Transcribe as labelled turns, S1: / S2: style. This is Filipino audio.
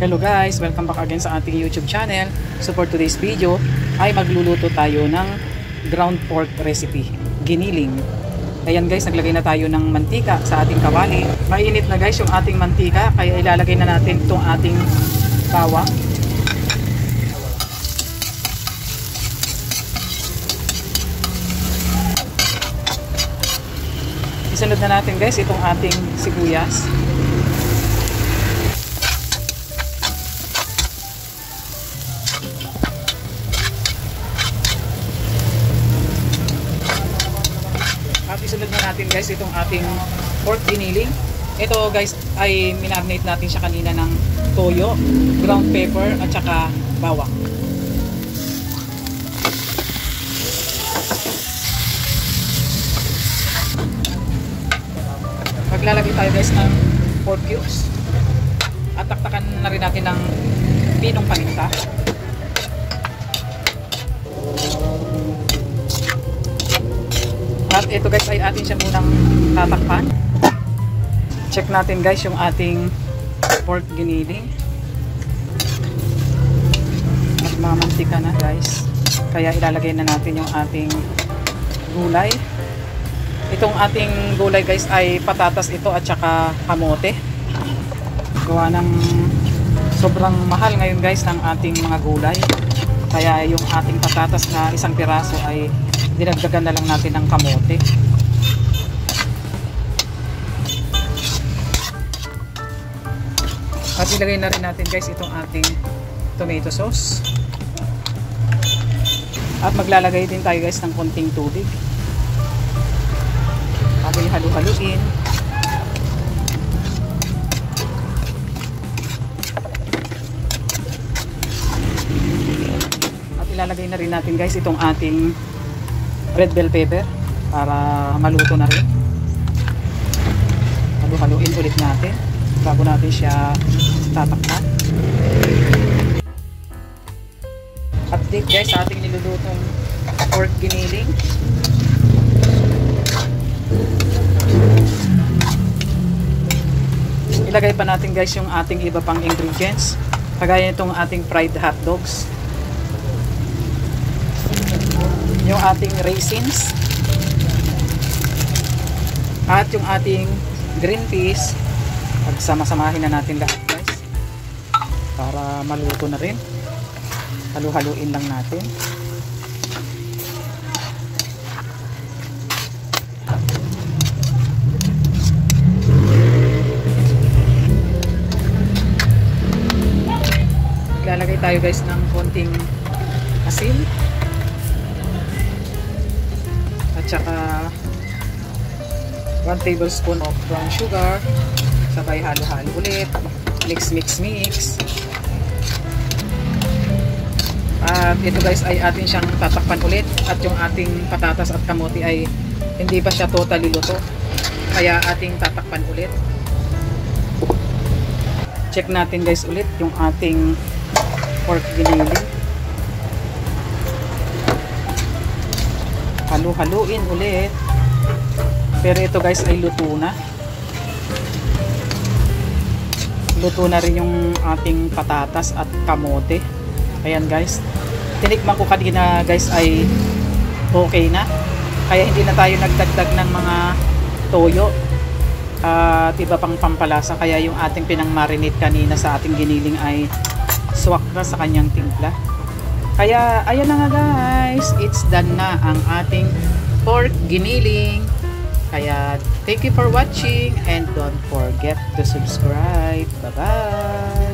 S1: Hello guys, welcome back again sa ating YouTube channel. So for today's video ay magluluto tayo ng ground pork recipe, giniling. Ayan guys, naglagay na tayo ng mantika sa ating kawali. Mainit na guys yung ating mantika, kaya ilalagay na natin itong ating bawang. Isunod na natin guys itong ating sibuyas. At isunod na natin guys itong ating pork giniling. Ito guys ay minarinate natin siya kanina ng toyo, ground pepper at saka bawang. Maglalagay tayo guys ng pork cubes at taktakan na rin natin ng pinong paminta. At ito guys ay atin siya munang tatakpan. Check natin guys yung ating pork giniling. At mamantika na guys. Kaya ilalagay na natin yung ating gulay. Itong ating gulay guys ay patatas ito at saka kamote. Gawa ng sobrang mahal ngayon guys ng ating mga gulay. Kaya yung ating patatas na isang piraso ay dinagdagan na lang natin ng kamote. At ilagay na rin natin guys itong ating tomato sauce. At maglalagay din tayo guys ng konting tubig. At halu-haluin. At ilalagay na rin natin guys itong ating red bell pepper para maluto na rin. Halu-haluin ulit natin bago natin siya tatakpan. Update guys sa ating nilulutong pork giniling. Ilagay pa natin guys yung ating iba pang ingredients, kagaya nitong ating fried hot dogs, yung ating raisins, at yung ating green peas. Pagsama-samahin na natin lahat guys para maluto na rin. Halu-haluin lang natin. Lalagay tayo guys ng konting asin at saka 1 tablespoon of brown sugar, sabay halo-halo ulit, mix. At ito guys ay atin siyang tatakpan ulit, at yung ating patatas at kamote ay hindi pa siya totally luto, kaya ating tatakpan ulit. Check natin guys ulit yung ating pork giniling. Halu-haluin ulit. Pero ito guys ay luto na. Luto na rin yung ating patatas at kamote. Ayan guys. Tinikman ko kanina guys ay okay na. Kaya hindi na tayo nagdagdag ng mga toyo at iba pang pampalasa. Kaya yung ating pinang-marinate kanina sa ating giniling ay swak na sa kanyang timpla. Kaya ayan na nga guys, it's done na ang ating pork giniling. Kaya thank you for watching and don't forget to subscribe. Bye bye.